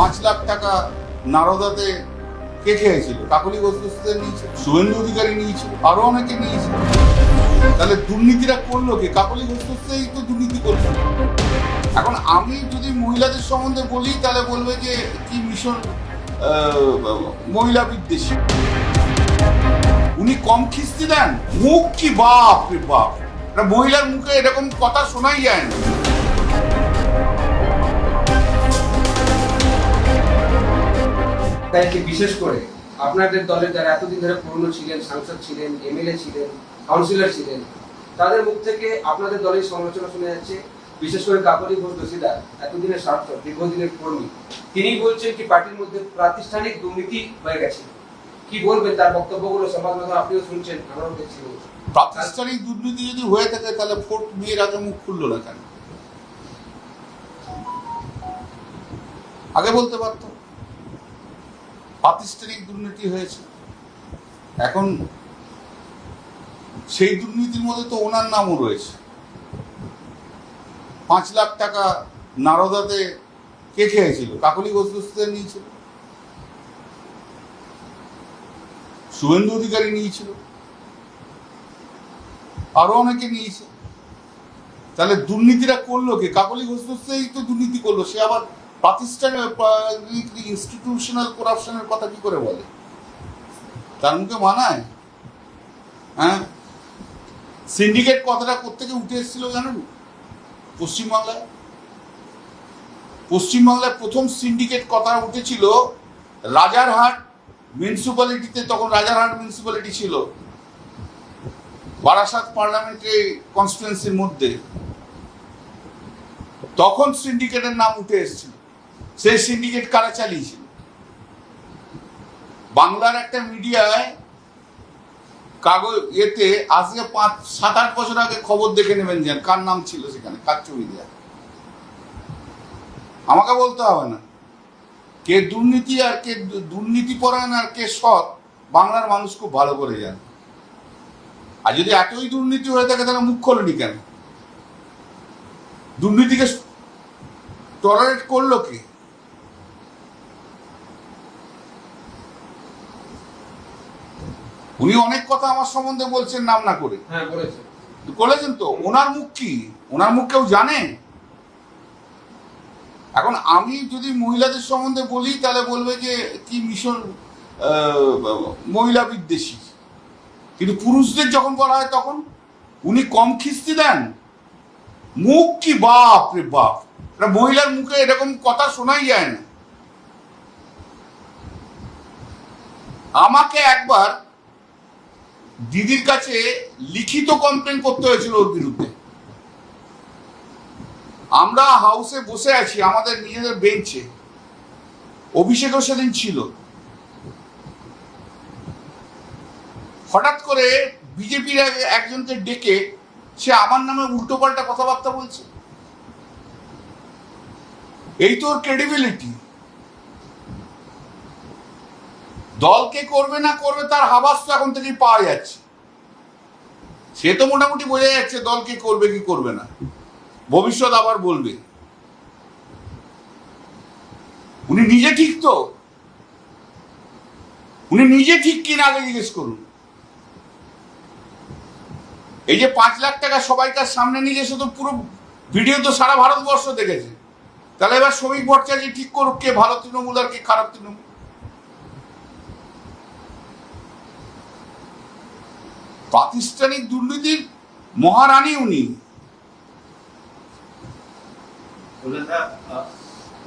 5 লাখ টাকা নারদাতে কে খেয়েছিল? কাকলি ঘোষ নিয়েছিল, শুভেন্দু অধিকারী নিয়েছিল, আরো অনেকে নিয়েছিল। তাহলে দুর্নীতিটা করলো কে? কাকলি ঘোষ তো দুর্নীতি করলো। এখন আমি যদি মহিলাদের সম্বন্ধে বলি তাহলে বলবে যে কি মিশন মহিলা বিদ্বেষী। উনি কম খিস্তি দেন? মুখ কি বাপ রে বাপ, মহিলার মুখে এরকম কথা শোনাই যায় না। তাই কি বিশেষ করে আপনাদের দলের যারা এতদিন ধরে পুরনো ছিলেন, সাংসদ ছিলেন, এমএলএ ছিলেন, কাউন্সিলর ছিলেন, তাদের মুখ থেকে আপনাদের দলের সমালোচনা শোনা যাচ্ছে। বিশেষ করে কাকলি ঘোষ দস্তিদার, এতদিনের স্বার্থ, দীর্ঘদিনের কর্মী, তিনি বলছেন কি পার্টির মধ্যে প্রাতিষ্ঠানিক দুর্নীতি হয়ে গেছে। কি বলবেন তার বক্তব্যগুলো? সমাজ মাধ্যমে আপনিও শুনছেন, আমরাও দেখছি। প্রাতিষ্ঠানিক দুর্নীতি যদি হয়ে থাকে তাহলে ভোট বিয়ের আগে মুখ খুললো না কেন? আগে বলতে পারতো প্রাতিষ্ঠানিক দুর্নীতি হয়েছে। এখন সেই দুর্নীতির মধ্যে তো ওনার নামও রয়েছে। 5 লাখ টাকা নারদাতে কে খেয়েছিল? কাকলি ঘোষ নিয়েছিল, শুভেন্দু অধিকারী নিয়েছিল, আরো অনেকে নিয়েছে। তাহলে দুর্নীতিটা করলো কে? কাকলি ঘোষ তো দুর্নীতি করলো। সে আবার প্রাতিষ্ঠানিক ইনস্টিটিউশনাল করাপশনের কথা কি করে বলে? তার মুখে মানায়? হ্যাঁ, সিন্ডিকেট কথাটা কোত্থেকে উঠে এসেছিল জানেন? পশ্চিমবাংলায় প্রথম সিন্ডিকেট কথা উঠেছিল রাজারহাট মিউনিসিপ্যালিটিতে। তখন রাজারহাট মিউনিসিপ্যালিটি ছিল বারাসাত পার্লামেন্টারি কনস্টিটুয়েন্সির মধ্যে। তখন সিন্ডিকেটের নাম উঠে এসেছিল। সেই সিন্ডিকেট কারা চালিয়েছিল? বাংলার একটা মিডিয়ায় কাগজ এতে আজকে 5-7-8 বছর আগে খবর দেখে নেবেন যান কার নাম ছিল সেখানে, কার ছবি দেয়া। আমাকে বলতে হবে না কে দুর্নীতি আর কে দুর্নীতিপরায়ণ আর কে সৎ, বাংলার মানুষ খুব ভালো করে জানে। আর যদি এতই দুর্নীতি হয়ে থাকে তাহলে মুখ খোলেনি কেন? দুর্নীতিকে টলারেট করলো কে? উনি অনেক কথা আমার সম্বন্ধে বলছেন নাম না করে। হ্যাঁ, বলেছেন তো। ওনার মুখ কি? ওনার মুখ কেউ জানে? এখন আমি যদি মহিলাদের সম্বন্ধে বলি তাহলে বলবে যে কি মিশন মহিলা বিদ্বেষী। কিন্তু পুরুষদের যখন বলা হয় তখন উনি কম খিস্তি দেন? মুখ কি বাপ রে বাপ, মহিলার মুখে এরকম কথা শোনাই যায় না। আমাকে একবার দিদির কাছে লিখিত কমপ্লেন করতে হয়েছিল ওর বিরুদ্ধে। আমরা হাউসে বসে আছি আমাদের নিজেদের বেঞ্চে, অভিষেকও সেদিন ছিল। হঠাৎ করে বিজেপির একজনকে ডেকে সে আমার নামে উল্টোপাল্টা কথাবার্তা বলছে। এই তো ওর ক্রেডিবিলিটি। দলকে করবে না করবে তার হাবাস তো এখন থেকেই পাওয়া যাচ্ছে। সে তো মোটামুটি বোঝা যাচ্ছে দলকে করবে কি করবে না, ভবিষ্যৎ আবার বলবে। উনি নিজে ঠিক তো? উনি নিজে ঠিক কিনা আগে জিজ্ঞেস করুন। এই যে 5 লাখ টাকা সবাইকার সামনে নিয়ে এসে তো পুরো ভিডিও তো সারা ভারতবর্ষ দেখেছে। তাহলে এবার শ্রমিক ভট্টাচার্য ঠিক করুক কে ভালো তৃণমূল আর কে খারাপ তৃণমূল। প্রাতিষ্ঠানিক দুর্নীতির মহারানী উনি।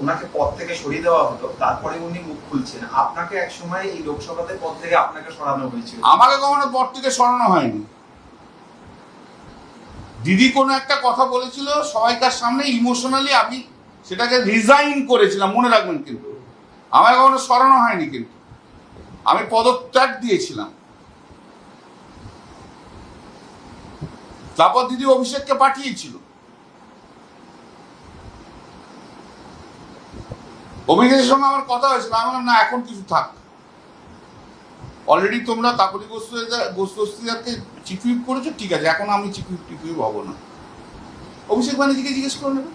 ওনাকে পদ থেকে সরিয়ে দেওয়া হতো, তারপরে উনি মুখ খুলছেন। আপনাকে এক সময় এই লোকসভাতে পদ থেকে আপনাকে সরানো হয়েছিল। আমাকে কখনো পদ থেকে সরানো হয়নি। দিদি কোনো একটা কথা বলেছিল সবাইকার সামনে, ইমোশনালি আমি সেটাকে রিজাইন করেছিলাম, মনে রাখবেন। কিন্তু আমাকে কখনো সরানো হয়নি, কিন্তু আমি পদত্যাগ দিয়েছিলাম। তারপর দিদি অভিষেককে পাঠিয়েছিল। অভিষেকের সঙ্গে আমার কথা হয়েছিল, আমি বললাম না এখন কিছু থাক, অলরেডি তোমরা কাকলি ঘোষ দস্তিদারকে চিফ হুইপ করেছো, ঠিক আছে, এখন আমি চিফ হুইপ হবো না। অভিষেক ব্যানার্জিকে জিজ্ঞেস করে নেবে।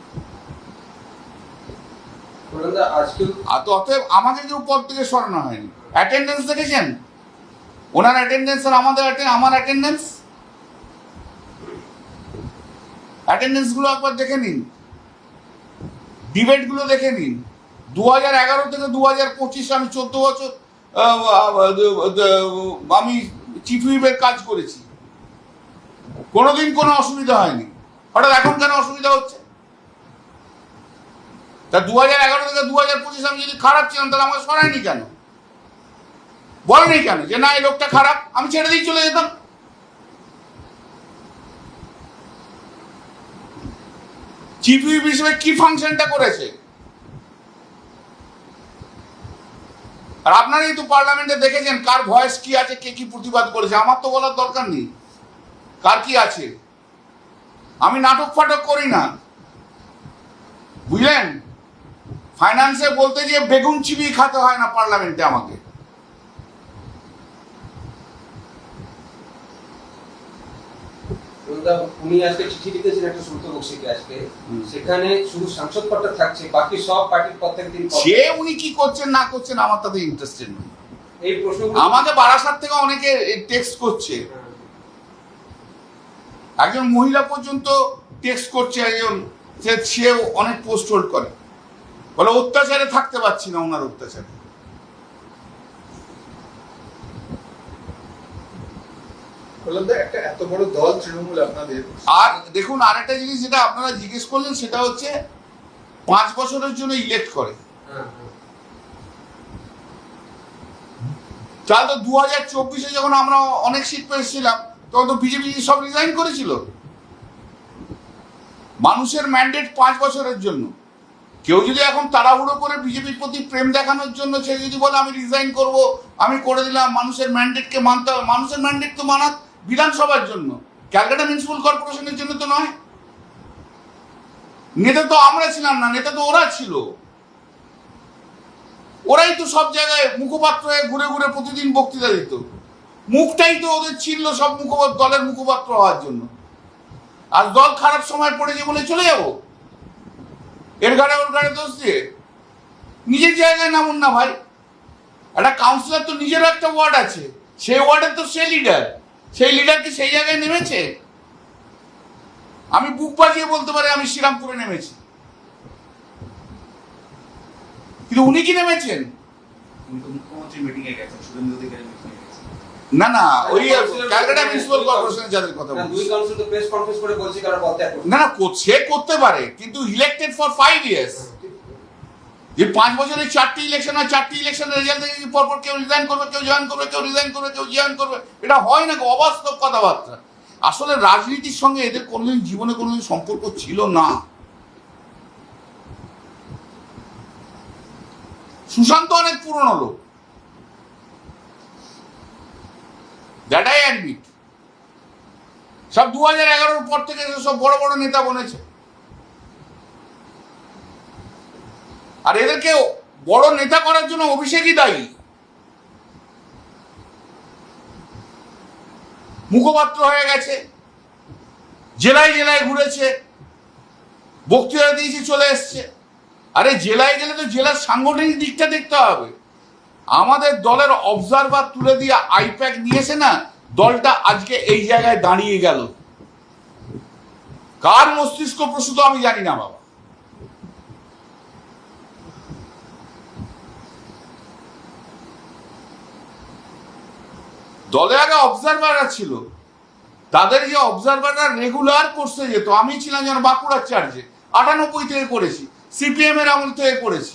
প্রধানদা আজকেও আর তো অতএব আমাকে কেউ পদ থেকে সরানো হয়নি। অ্যাটেন্ডেন্স দেখেছেন ওনার অ্যাটেন্ডেন্স আর আমার অ্যাটেন্ডেন্স গুলো একবার দেখে নিন, ডিবেট গুলো দেখে নিন। 2011 থেকে 2025 আমি 14 বছর আমি চিফ হুইপের কাজ করেছি, কোনোদিন কোনো অসুবিধা হয়নি। হঠাৎ এখন কেন অসুবিধা হচ্ছে? তা 2011 থেকে 2025 আমি যদি খারাপ ছিলাম তাহলে আমাকে সরায়নি কেন, বলেনি কেন যে না এই লোকটা খারাপ, আমি ছেড়ে দিয়ে চলে যেতাম। চিফ হুইপ হিসেবে কি ফাংশনটা করেছে? আর আপনারাই তো পার্লামেন্টে দেখেছেন কার ভয়েস কি আছে, কে কি প্রতিবাদ করেছে। আমার তো বলার দরকার নেই কার কি আছে। আমি নাটক ফাটক করি না, বুঝলেন? ফাইন্যান্সে বলতে গিয়ে বেগুন চিবি খাতে হয় না পার্লামেন্টে আমাকে। উনি আজকে চিঠি লিখেছেন একটা সুব্রত বক্সিকে আজকে, সেখানে শুধু সাংসদ পদটা থাকছে, বাকি সব পার্টির পদ থেকে তিনি সে উনি কি করছেন না করছেন আমার তাতে ইন্টারেস্টেড নই। এই প্রশ্ন আমাকে বারাসাত থেকে অনেকে টেক্সট করছে, একজন মহিলা পর্যন্ত টেক্সট করছে, একজন সে অনেক পোস্ট হোল্ড করে, বলে অত্যাচারে থাকতে পারছি না, ওনার অত্যাচারে। একটা এত বড় দল তৃণমূল আপনাদের, আর দেখুন আরেকটা জিনিস যেটা আপনারা জিজ্ঞেস করলেন সেটা হচ্ছে 5 বছরের জন্য ইলেক্ট করে। তাহলে তো 2024-এ যখন আমরা অনেক সিট পেয়েছিলাম তখন তো বিজেপি সব রিজাইন করেছিল। মানুষের ম্যান্ডেট 5 বছরের জন্য। কেউ যদি এখন তাড়াহুড়ো করে বিজেপির প্রতি প্রেম দেখানোর জন্য সে যদি বলে আমি রিজাইন করব, আমি করে দিলাম, মানুষের ম্যান্ডেটকে মানতে হবে। মানুষের ম্যান্ডেট তো মানা বিধানসভার জন্য, ক্যালকাটা মিউনিসিপ্যাল কর্পোরেশনের জন্য তো নয়। নেতা তো আমরা ছিলাম না, নেতা তো ওরা ছিল। ওরাই তো সব জায়গায় মুখপাত্র হয়ে ঘুরে ঘুরে প্রতিদিন বক্তৃতা দিত। মুখটাই তো ওদের ছিল সব দলের মুখপাত্র হওয়ার জন্য। আর দল খারাপ সময় পড়েছে বলে চলে যাবো এর ঘাড়ে ওর ঘাড়ে দোষ দিয়ে? নিজের জায়গায় নামুন না ভাই। একটা কাউন্সিলর তো নিজেরও একটা ওয়ার্ড আছে, সেই ওয়ার্ডের তো সে লিডার, সেই লিডার কি সেই জায়গায় নেমেছে? আমি বুক বাজিয়ে বলতে পারি আমি শ্রীরামপুরে নেমেছি, কিন্তু উনি কি নেমেছেন? মুখ্যমন্ত্রী মিটিং এ গেছেন, শুভেন্দু অধিকারী মিটিং এ গেছেন। না না, ওই ক্যালকাটা মিউনিসিপ্যাল কর্পোরেশনের যাদের কথা বলছি। দুই কাউন্সিল তো প্রেস কনফারেন্স করে বলছে কারা পদ ত্যাগ করবে। না না, সে করতে পারে, কিন্তু ইলেক্টেড ফর 5 ইয়ার্স। যে 5 বছরে 4টি ইলেকশন হয়, 4টি ইলেকশনের রেজাল্ট থেকে পরপর কেউ রিজাইন করবে, কেউ জয়েন করবে, কেউ রিজাইন করবে, কেউ জয়েন করবে, এটা হয় না, অবাস্তব কথাবার্তা। আসলে রাজনীতির সঙ্গে এদের কোনোদিন জীবনে কোনোদিন সম্পর্ক ছিল না। সুশান্ত অনেক পুরনো লোক, দ্যাট আই অ্যাডমিট। সব 2011-এর পর থেকে সব বড় বড় নেতা বনেছে। আর এদেরকে বড় নেতা করার জন্য অভিষেকই দায়ী। মুখপাত্র হয়ে গেছে, জেলায় জেলায় ঘুরেছে, বক্তৃতা দিয়েছি, চলে এসছে। আরে জেলায় গেলে তো জেলার সাংগঠনিক দিকটা দেখতে হবে। আমাদের দলের অবজারভার তুলে দিয়ে আইপ্যাক নিয়েছে না, দলটা আজকে এই জায়গায় দাঁড়িয়ে গেল। কার মস্তিষ্ক প্রসূত আমি জানি না বাবা। দলে আগে অবজারভাররা ছিল, তাদের যে অবজারভাররা রেগুলার কোর্সে যেত। আমি ছিলাম যেন বাঁকুড়ার চার্জে, 98 থেকে করেছি, সিপিএম এর আমল থেকে করেছি।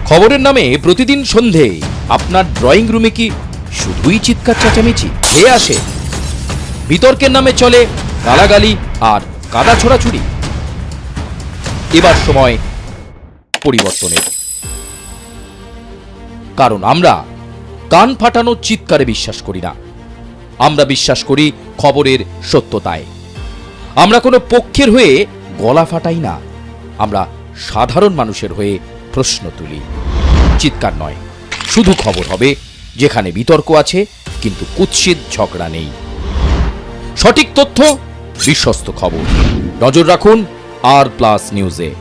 খবরের নামে প্রতিদিন সন্ধে আপনার ড্রয়িং রুমে কি শুধুই চিৎকার চেঁচামেচি হে আসে? বিতর্কের নামে চলে গালাগালি আর কাদা ছোড়াছুড়ি। এবার সময় পরিবর্তনের, কারণ আমরা কান ফাটানো চিৎকারে বিশ্বাস করি না। আমরা বিশ্বাস করি খবরের সত্যতায়। আমরা কোনো পক্ষের হয়ে গলা ফাটাই না, আমরা সাধারণ মানুষের হয়ে প্রশ্ন তুলি। চিৎকার নয়, শুধু খবর হবে, যেখানে বিতর্ক আছে কিন্তু কুৎসিত ঝগড়া নেই। সঠিক তথ্য, বিশ্বস্ত খবর। নজর রাখুন আর প্লাস নিউজে।